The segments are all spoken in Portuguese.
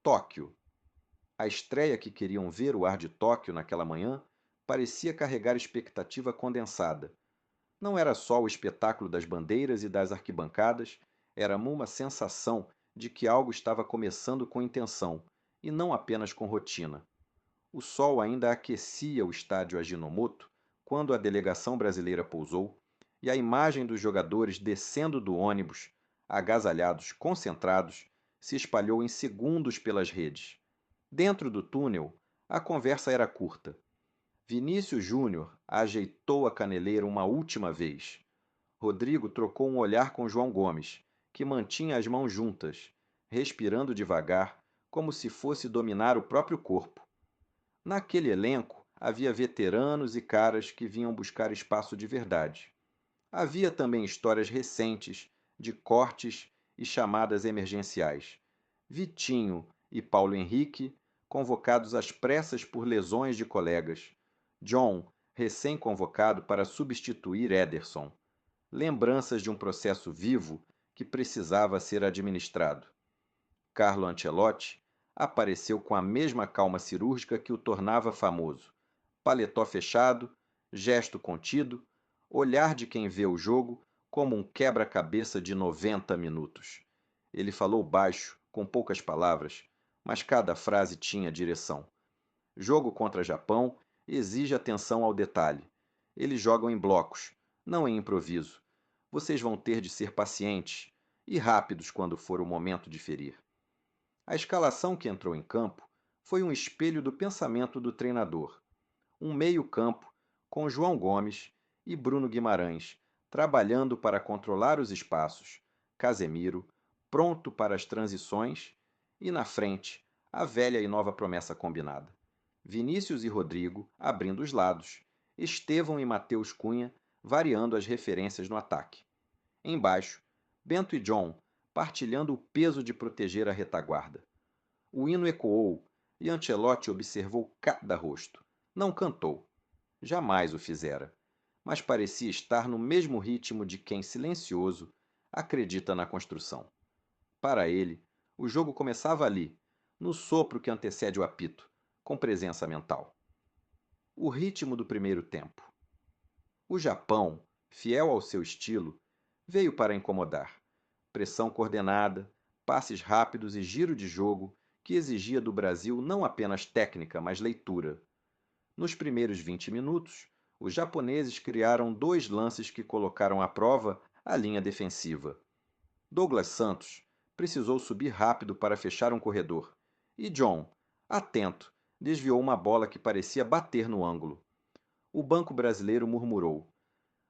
Tóquio. A estreia que queriam ver o ar de Tóquio naquela manhã parecia carregar expectativa condensada. Não era só o espetáculo das bandeiras e das arquibancadas, era uma sensação de que algo estava começando com intenção, e não apenas com rotina. O sol ainda aquecia o estádio Ajinomoto quando a delegação brasileira pousou, e a imagem dos jogadores descendo do ônibus, agasalhados, concentrados, se espalhou em segundos pelas redes. Dentro do túnel, a conversa era curta. Vinícius Júnior ajeitou a caneleira uma última vez. Rodrigo trocou um olhar com João Gomes, que mantinha as mãos juntas, respirando devagar, como se fosse dominar o próprio corpo. Naquele elenco havia veteranos e caras que vinham buscar espaço de verdade. Havia também histórias recentes, de cortes e chamadas emergenciais. Vitinho e Paulo Henrique, convocados às pressas por lesões de colegas. John, recém-convocado para substituir Ederson. Lembranças de um processo vivo que precisava ser administrado. Carlo Ancelotti apareceu com a mesma calma cirúrgica que o tornava famoso. Paletó fechado, gesto contido, olhar de quem vê o jogo como um quebra-cabeça de 90 minutos. Ele falou baixo, com poucas palavras, mas cada frase tinha direção. Jogo contra Japão exige atenção ao detalhe. Eles jogam em blocos, não em improviso. Vocês vão ter de ser pacientes e rápidos quando for o momento de ferir. A escalação que entrou em campo foi um espelho do pensamento do treinador. Um meio-campo com João Gomes e Bruno Guimarães trabalhando para controlar os espaços, Casemiro pronto para as transições e na frente a velha e nova promessa combinada. Vinícius e Rodrigo abrindo os lados, Estevão e Matheus Cunha variando as referências no ataque. Embaixo, Bento e John partilhando o peso de proteger a retaguarda. O hino ecoou e Ancelotti observou cada rosto. Não cantou, jamais o fizera, mas parecia estar no mesmo ritmo de quem silencioso acredita na construção. Para ele, o jogo começava ali, no sopro que antecede o apito, com presença mental. O ritmo do primeiro tempo. O Japão, fiel ao seu estilo, veio para incomodar. Pressão coordenada, passes rápidos e giro de jogo que exigia do Brasil não apenas técnica, mas leitura. Nos primeiros 20 minutos, os japoneses criaram dois lances que colocaram à prova a linha defensiva. Douglas Santos precisou subir rápido para fechar um corredor, e John, atento, desviou uma bola que parecia bater no ângulo. O banco brasileiro murmurou.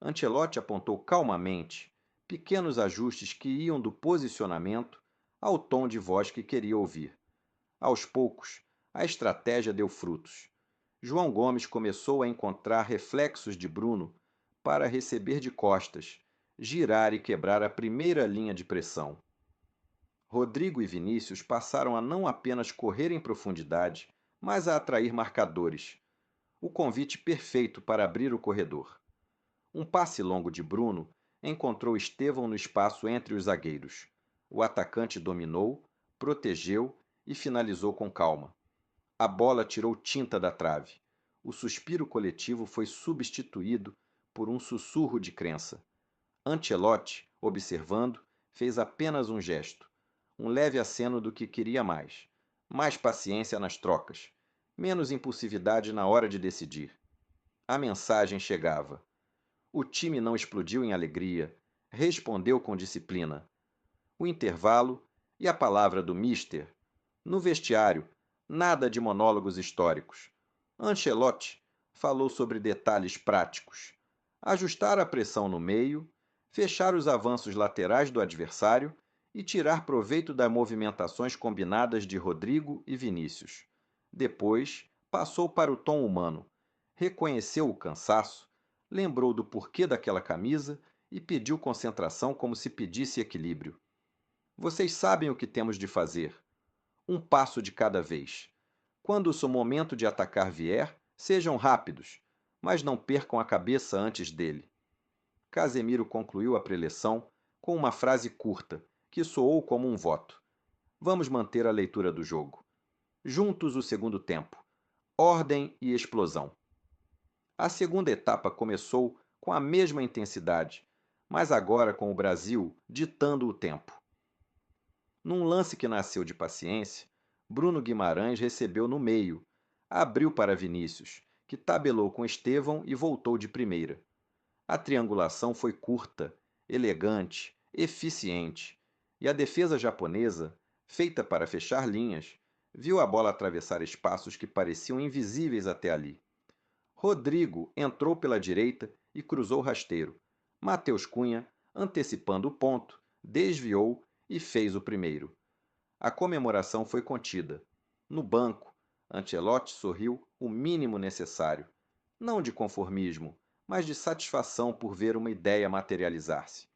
Ancelotti apontou calmamente pequenos ajustes que iam do posicionamento ao tom de voz que queria ouvir. Aos poucos, a estratégia deu frutos. João Gomes começou a encontrar reflexos de Bruno para receber de costas, girar e quebrar a primeira linha de pressão. Rodrigo e Vinícius passaram a não apenas correr em profundidade, mas a atrair marcadores. O convite perfeito para abrir o corredor. Um passe longo de Bruno encontrou Estevão no espaço entre os zagueiros. O atacante dominou, protegeu e finalizou com calma. A bola tirou tinta da trave. O suspiro coletivo foi substituído por um sussurro de crença. Ancelotti, observando, fez apenas um gesto, um leve aceno do que queria mais. Mais paciência nas trocas, menos impulsividade na hora de decidir. A mensagem chegava. O time não explodiu em alegria, respondeu com disciplina. O intervalo e a palavra do mister. No vestiário, nada de monólogos históricos. Ancelotti falou sobre detalhes práticos. Ajustar a pressão no meio, fechar os avanços laterais do adversário e tirar proveito das movimentações combinadas de Rodrigo e Vinícius. Depois, passou para o tom humano. Reconheceu o cansaço, lembrou do porquê daquela camisa e pediu concentração como se pedisse equilíbrio. Vocês sabem o que temos de fazer. Um passo de cada vez. Quando o seu momento de atacar vier, sejam rápidos, mas não percam a cabeça antes dele. Casemiro concluiu a preleção com uma frase curta, que soou como um voto. Vamos manter a leitura do jogo. Juntos o segundo tempo. Ordem e explosão. A segunda etapa começou com a mesma intensidade, mas agora com o Brasil ditando o tempo. Num lance que nasceu de paciência, Bruno Guimarães recebeu no meio, abriu para Vinícius, que tabelou com Estevão e voltou de primeira. A triangulação foi curta, elegante, eficiente, e a defesa japonesa, feita para fechar linhas, viu a bola atravessar espaços que pareciam invisíveis até ali. Rodrigo entrou pela direita e cruzou rasteiro. Matheus Cunha, antecipando o ponto, desviou e fez o primeiro. A comemoração foi contida. No banco, Ancelotti sorriu o mínimo necessário, não de conformismo, mas de satisfação por ver uma ideia materializar-se.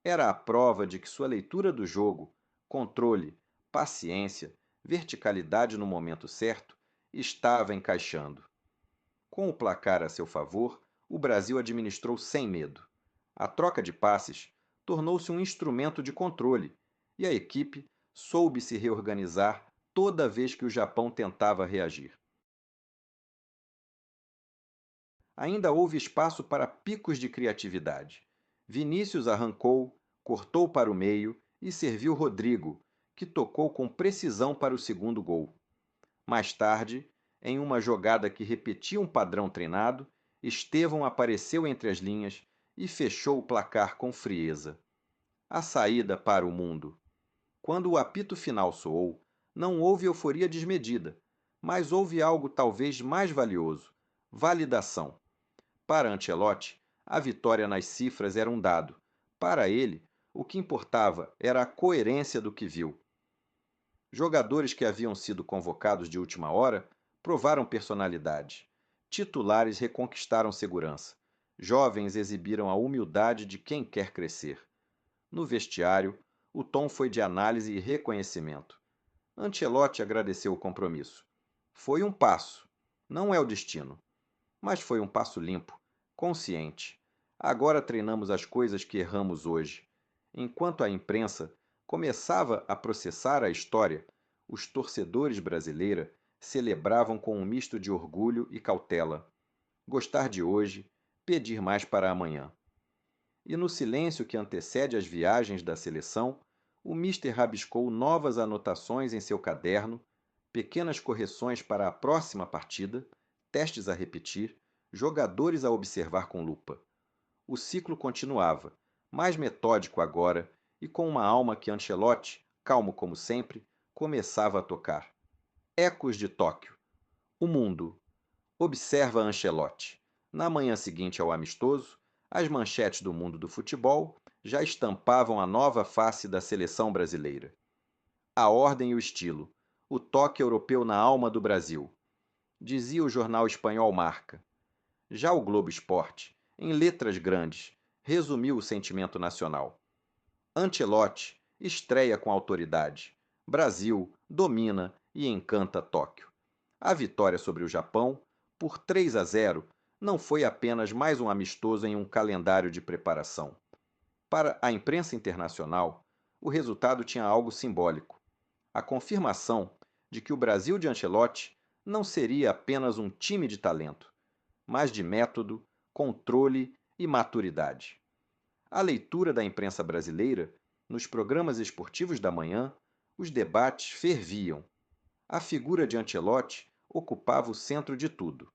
Era a prova de que sua leitura do jogo, controle, paciência, verticalidade no momento certo, estava encaixando. Com o placar a seu favor, o Brasil administrou sem medo. A troca de passes tornou-se um instrumento de controle e a equipe soube se reorganizar toda vez que o Japão tentava reagir. Ainda houve espaço para picos de criatividade. Vinícius arrancou, cortou para o meio e serviu Rodrigo, que tocou com precisão para o segundo gol. Mais tarde, em uma jogada que repetia um padrão treinado, Estevão apareceu entre as linhas e fechou o placar com frieza. A saída para o mundo. Quando o apito final soou, não houve euforia desmedida, mas houve algo talvez mais valioso: validação. Para Ancelotti, a vitória nas cifras era um dado. Para ele, o que importava era a coerência do que viu. Jogadores que haviam sido convocados de última hora provaram personalidade. Titulares reconquistaram segurança. Jovens exibiram a humildade de quem quer crescer. No vestiário, o tom foi de análise e reconhecimento. Ancelotti agradeceu o compromisso. Foi um passo, não é o destino, mas foi um passo limpo, consciente. Agora treinamos as coisas que erramos hoje. Enquanto a imprensa começava a processar a história, os torcedores brasileiros celebravam com um misto de orgulho e cautela. Gostar de hoje, pedir mais para amanhã. E no silêncio que antecede as viagens da seleção, o mister rabiscou novas anotações em seu caderno, pequenas correções para a próxima partida, testes a repetir, jogadores a observar com lupa. O ciclo continuava, mais metódico agora e com uma alma que Ancelotti, calmo como sempre, começava a tocar. Ecos de Tóquio. O mundo. Observa Ancelotti. Na manhã seguinte ao amistoso, as manchetes do mundo do futebol já estampavam a nova face da seleção brasileira. A ordem e o estilo. O toque europeu na alma do Brasil. Dizia o jornal espanhol Marca. Já o Globo Esporte, em letras grandes, resumiu o sentimento nacional. Ancelotti estreia com autoridade. Brasil domina e encanta Tóquio. A vitória sobre o Japão, por 3-0, não foi apenas mais um amistoso em um calendário de preparação. Para a imprensa internacional, o resultado tinha algo simbólico. A confirmação de que o Brasil de Ancelotti não seria apenas um time de talento, mas de método, controle e maturidade. A leitura da imprensa brasileira, nos programas esportivos da manhã, os debates ferviam. A figura de Ancelotti ocupava o centro de tudo.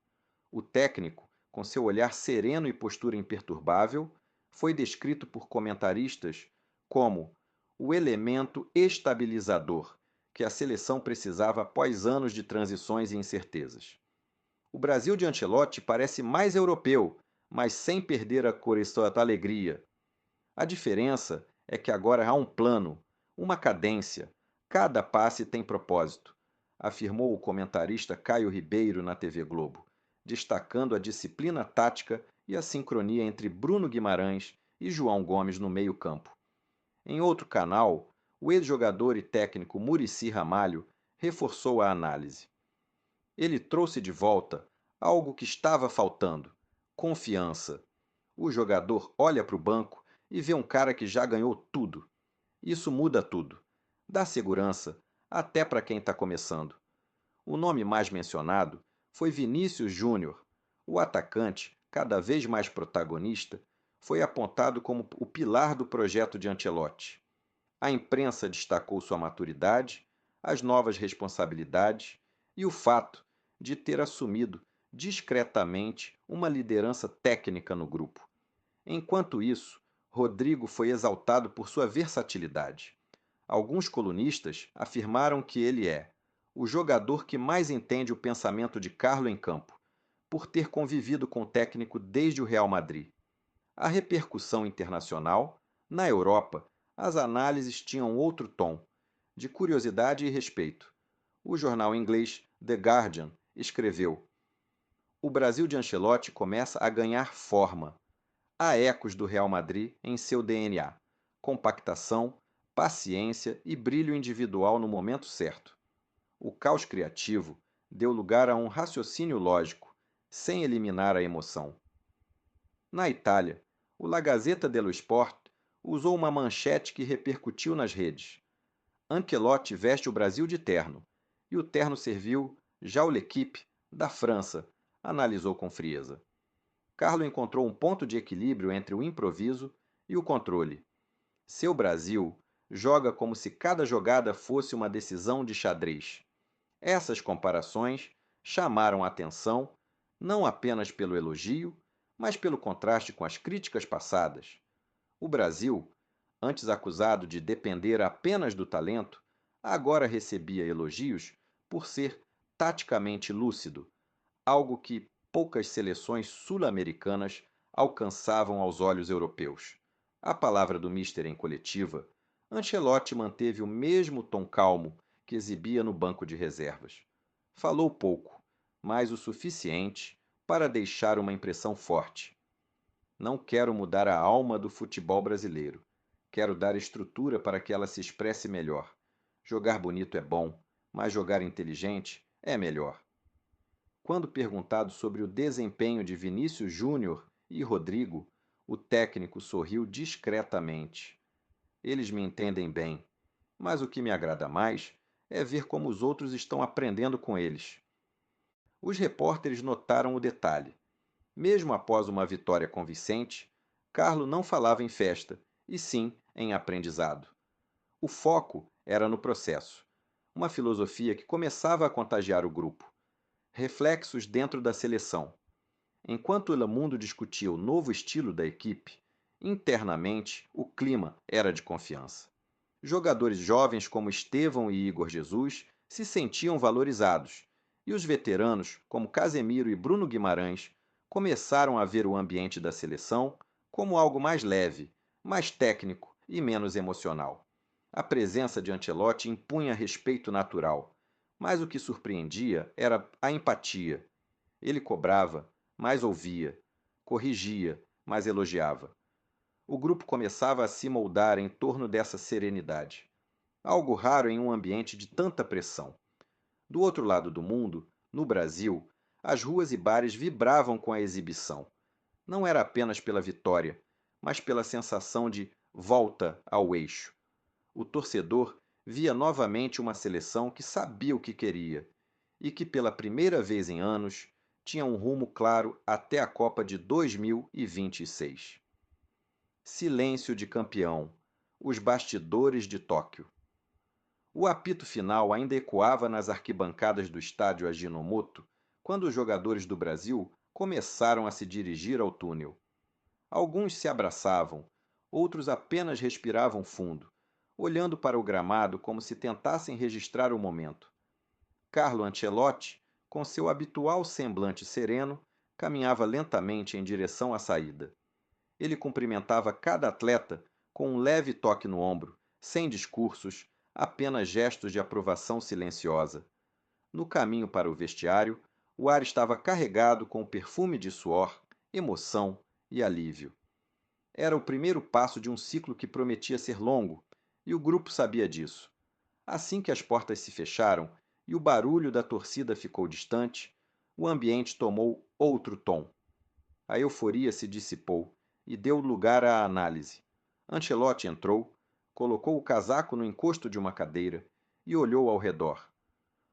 O técnico, com seu olhar sereno e postura imperturbável, foi descrito por comentaristas como o elemento estabilizador que a seleção precisava após anos de transições e incertezas. O Brasil de Ancelotti parece mais europeu, mas sem perder a cor e a alegria. A diferença é que agora há um plano, uma cadência, cada passe tem propósito, afirmou o comentarista Caio Ribeiro na TV Globo, destacando a disciplina tática e a sincronia entre Bruno Guimarães e João Gomes no meio-campo. Em outro canal, o ex-jogador e técnico Muricy Ramalho reforçou a análise. Ele trouxe de volta algo que estava faltando: confiança. O jogador olha para o banco e vê um cara que já ganhou tudo. Isso muda tudo. Dá segurança, até para quem está começando. O nome mais mencionado foi Vinícius Júnior. O atacante, cada vez mais protagonista, foi apontado como o pilar do projeto de Ancelotti. A imprensa destacou sua maturidade, as novas responsabilidades e o fato de ter assumido discretamente uma liderança técnica no grupo. Enquanto isso, Rodrigo foi exaltado por sua versatilidade. Alguns colunistas afirmaram que ele é o jogador que mais entende o pensamento de Carlo em campo, por ter convivido com o técnico desde o Real Madrid. A repercussão internacional, na Europa, as análises tinham outro tom, de curiosidade e respeito. O jornal inglês The Guardian escreveu: O Brasil de Ancelotti começa a ganhar forma. Há ecos do Real Madrid em seu DNA: compactação, paciência e brilho individual no momento certo. O caos criativo deu lugar a um raciocínio lógico, sem eliminar a emoção. Na Itália, o La Gazzetta dello Sport usou uma manchete que repercutiu nas redes. Ancelotti veste o Brasil de terno, e o terno serviu já o L'Équipe da França, analisou com frieza. Carlo encontrou um ponto de equilíbrio entre o improviso e o controle. Seu Brasil joga como se cada jogada fosse uma decisão de xadrez. Essas comparações chamaram a atenção não apenas pelo elogio, mas pelo contraste com as críticas passadas. O Brasil, antes acusado de depender apenas do talento, agora recebia elogios por ser taticamente lúcido, algo que poucas seleções sul-americanas alcançavam aos olhos europeus. A palavra do mister em coletiva, Ancelotti manteve o mesmo tom calmo que exibia no banco de reservas. Falou pouco, mas o suficiente para deixar uma impressão forte. Não quero mudar a alma do futebol brasileiro. Quero dar estrutura para que ela se expresse melhor. Jogar bonito é bom, mas jogar inteligente é melhor. Quando perguntado sobre o desempenho de Vinícius Júnior e Rodrigo, o técnico sorriu discretamente. Eles me entendem bem, mas o que me agrada mais é ver como os outros estão aprendendo com eles. Os repórteres notaram o detalhe. Mesmo após uma vitória convincente, Carlo não falava em festa, e sim em aprendizado. O foco era no processo, uma filosofia que começava a contagiar o grupo. Reflexos dentro da seleção. Enquanto o mundo discutia o novo estilo da equipe, internamente o clima era de confiança. Jogadores jovens como Estevão e Igor Jesus se sentiam valorizados, e os veteranos, como Casemiro e Bruno Guimarães, começaram a ver o ambiente da seleção como algo mais leve, mais técnico e menos emocional. A presença de Ancelotti impunha respeito natural, mas o que surpreendia era a empatia. Ele cobrava, mas ouvia, corrigia, mas elogiava. O grupo começava a se moldar em torno dessa serenidade, algo raro em um ambiente de tanta pressão. Do outro lado do mundo, no Brasil, as ruas e bares vibravam com a exibição. Não era apenas pela vitória, mas pela sensação de volta ao eixo. O torcedor via novamente uma seleção que sabia o que queria e que, pela primeira vez em anos, tinha um rumo claro até a Copa de 2026. Silêncio de campeão. Os bastidores de Tóquio. O apito final ainda ecoava nas arquibancadas do estádio Ajinomoto quando os jogadores do Brasil começaram a se dirigir ao túnel. Alguns se abraçavam, outros apenas respiravam fundo, olhando para o gramado como se tentassem registrar o momento. Carlo Ancelotti, com seu habitual semblante sereno, caminhava lentamente em direção à saída. Ele cumprimentava cada atleta com um leve toque no ombro, sem discursos, apenas gestos de aprovação silenciosa. No caminho para o vestiário, o ar estava carregado com o perfume de suor, emoção e alívio. Era o primeiro passo de um ciclo que prometia ser longo, e o grupo sabia disso. Assim que as portas se fecharam e o barulho da torcida ficou distante, o ambiente tomou outro tom. A euforia se dissipou e deu lugar à análise. Ancelotti entrou, colocou o casaco no encosto de uma cadeira e olhou ao redor.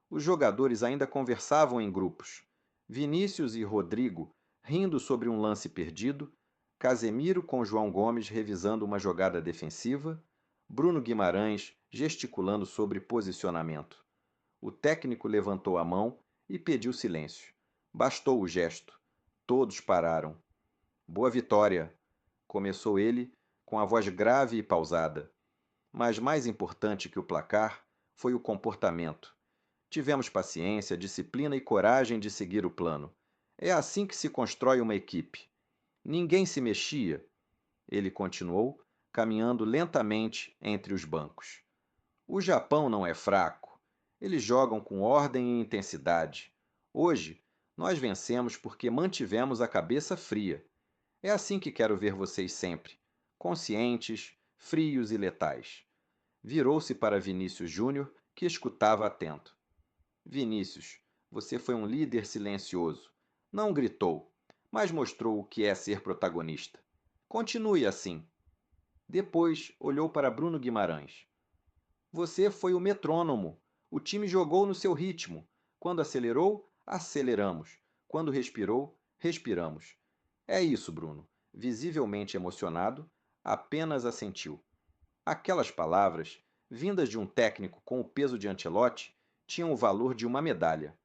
Os jogadores ainda conversavam em grupos. Vinícius e Rodrigo rindo sobre um lance perdido, Casemiro com João Gomes revisando uma jogada defensiva, Bruno Guimarães gesticulando sobre posicionamento. O técnico levantou a mão e pediu silêncio. Bastou o gesto. Todos pararam. Boa vitória, começou ele, com a voz grave e pausada. Mas mais importante que o placar foi o comportamento. Tivemos paciência, disciplina e coragem de seguir o plano. É assim que se constrói uma equipe. Ninguém se mexia. Ele continuou, caminhando lentamente entre os bancos. O Japão não é fraco. Eles jogam com ordem e intensidade. Hoje, nós vencemos porque mantivemos a cabeça fria. É assim que quero ver vocês sempre. Conscientes, frios e letais. Virou-se para Vinícius Júnior, que escutava atento. Vinícius, você foi um líder silencioso. Não gritou, mas mostrou o que é ser protagonista. Continue assim. Depois olhou para Bruno Guimarães. Você foi o metrônomo. O time jogou no seu ritmo. Quando acelerou, aceleramos. Quando respirou, respiramos. É isso, Bruno. Visivelmente emocionado, apenas assentiu. Aquelas palavras, vindas de um técnico com o peso de Ancelotti, tinham o valor de uma medalha.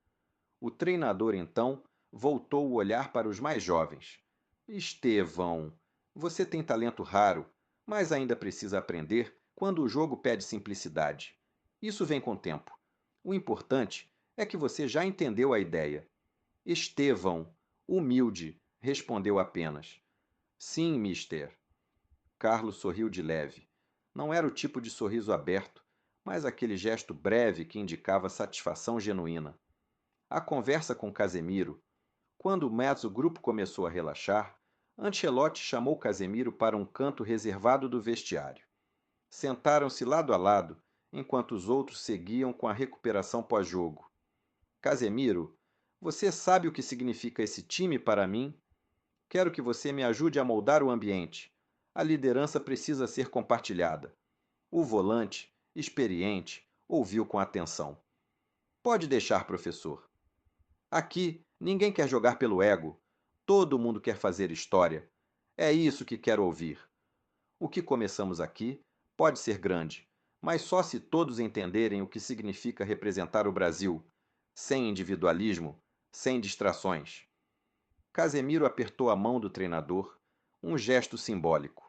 O treinador, então, voltou o olhar para os mais jovens. Estevão, você tem talento raro, mas ainda precisa aprender quando o jogo pede simplicidade. Isso vem com o tempo. O importante é que você já entendeu a ideia. Estevão, humilde, respondeu apenas. Sim, mister. Carlos sorriu de leve. Não era o tipo de sorriso aberto, mas aquele gesto breve que indicava satisfação genuína. A conversa com Casemiro. Quando o grupo começou a relaxar, Ancelotti chamou Casemiro para um canto reservado do vestiário. Sentaram-se lado a lado, enquanto os outros seguiam com a recuperação pós-jogo. Casemiro, você sabe o que significa esse time para mim? Quero que você me ajude a moldar o ambiente. A liderança precisa ser compartilhada. O volante, experiente, ouviu com atenção. Pode deixar, professor. Aqui, ninguém quer jogar pelo ego. Todo mundo quer fazer história. É isso que quero ouvir. O que começamos aqui pode ser grande, mas só se todos entenderem o que significa representar o Brasil, sem individualismo, sem distrações. Casemiro apertou a mão do treinador, um gesto simbólico.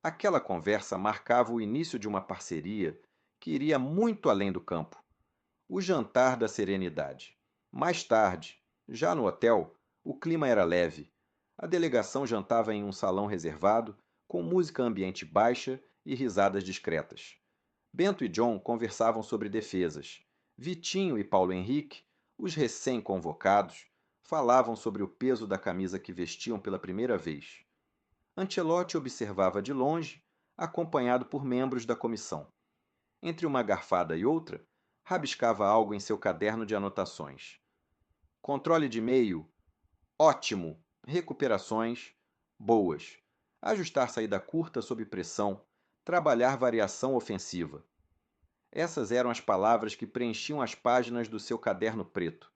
Aquela conversa marcava o início de uma parceria que iria muito além do campo. O jantar da serenidade. Mais tarde, já no hotel, o clima era leve. A delegação jantava em um salão reservado, com música ambiente baixa e risadas discretas. Bento e John conversavam sobre defesas. Vitinho e Paulo Henrique, os recém-convocados, falavam sobre o peso da camisa que vestiam pela primeira vez. Ancelotti observava de longe, acompanhado por membros da comissão. Entre uma garfada e outra, rabiscava algo em seu caderno de anotações. Controle de meio, ótimo. Recuperações, boas. Ajustar saída curta sob pressão, trabalhar variação ofensiva. Essas eram as palavras que preenchiam as páginas do seu caderno preto.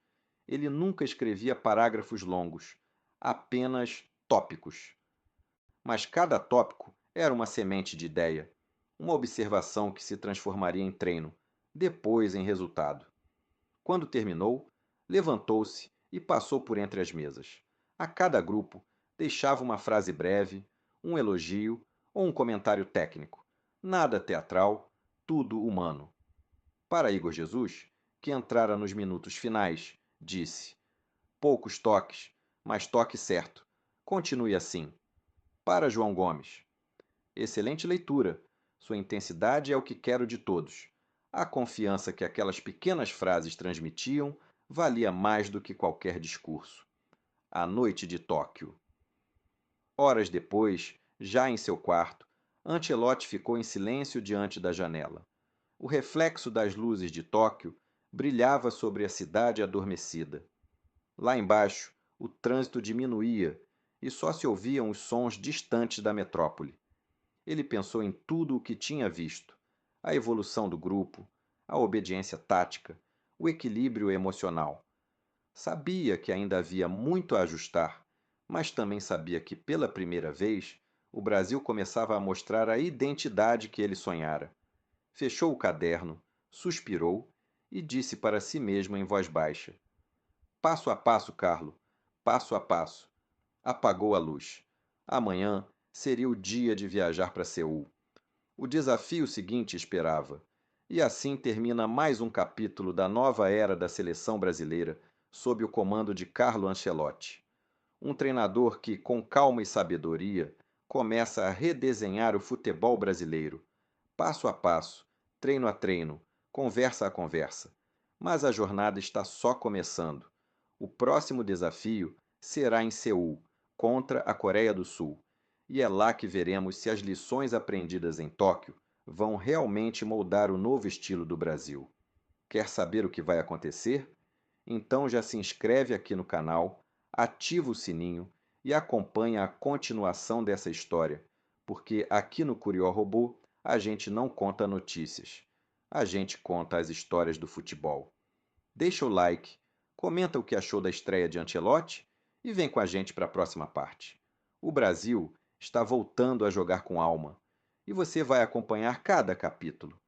Ele nunca escrevia parágrafos longos, apenas tópicos. Mas cada tópico era uma semente de ideia, uma observação que se transformaria em treino, depois em resultado. Quando terminou, levantou-se e passou por entre as mesas. A cada grupo deixava uma frase breve, um elogio ou um comentário técnico. Nada teatral, tudo humano. Para Igor Jesus, que entrara nos minutos finais, disse: poucos toques, mas toque certo. Continue assim. Para João Gomes: excelente leitura. Sua intensidade é o que quero de todos. A confiança que aquelas pequenas frases transmitiam valia mais do que qualquer discurso. A noite de Tóquio. Horas depois, já em seu quarto, Ancelotti ficou em silêncio diante da janela. O reflexo das luzes de Tóquio brilhava sobre a cidade adormecida. Lá embaixo, o trânsito diminuía e só se ouviam os sons distantes da metrópole. Ele pensou em tudo o que tinha visto: a evolução do grupo, a obediência tática, o equilíbrio emocional. Sabia que ainda havia muito a ajustar, mas também sabia que, pela primeira vez, o Brasil começava a mostrar a identidade que ele sonhara. Fechou o caderno, suspirou e disse para si mesmo em voz baixa: Passo a passo, Carlo, passo a passo. Apagou a luz. Amanhã seria o dia de viajar para Seul. O desafio seguinte esperava. E assim termina mais um capítulo da nova era da seleção brasileira, sob o comando de Carlo Ancelotti. Um treinador que, com calma e sabedoria, começa a redesenhar o futebol brasileiro, passo a passo, treino a treino, conversa a conversa. Mas a jornada está só começando. O próximo desafio será em Seul, contra a Coreia do Sul. E é lá que veremos se as lições aprendidas em Tóquio vão realmente moldar o novo estilo do Brasil. Quer saber o que vai acontecer? Então já se inscreve aqui no canal, ativa o sininho e acompanha a continuação dessa história, porque aqui no Curió Robô a gente não conta notícias, a gente conta as histórias do futebol. Deixa o like, comenta o que achou da estreia de Ancelotti e vem com a gente para a próxima parte. O Brasil está voltando a jogar com alma e você vai acompanhar cada capítulo.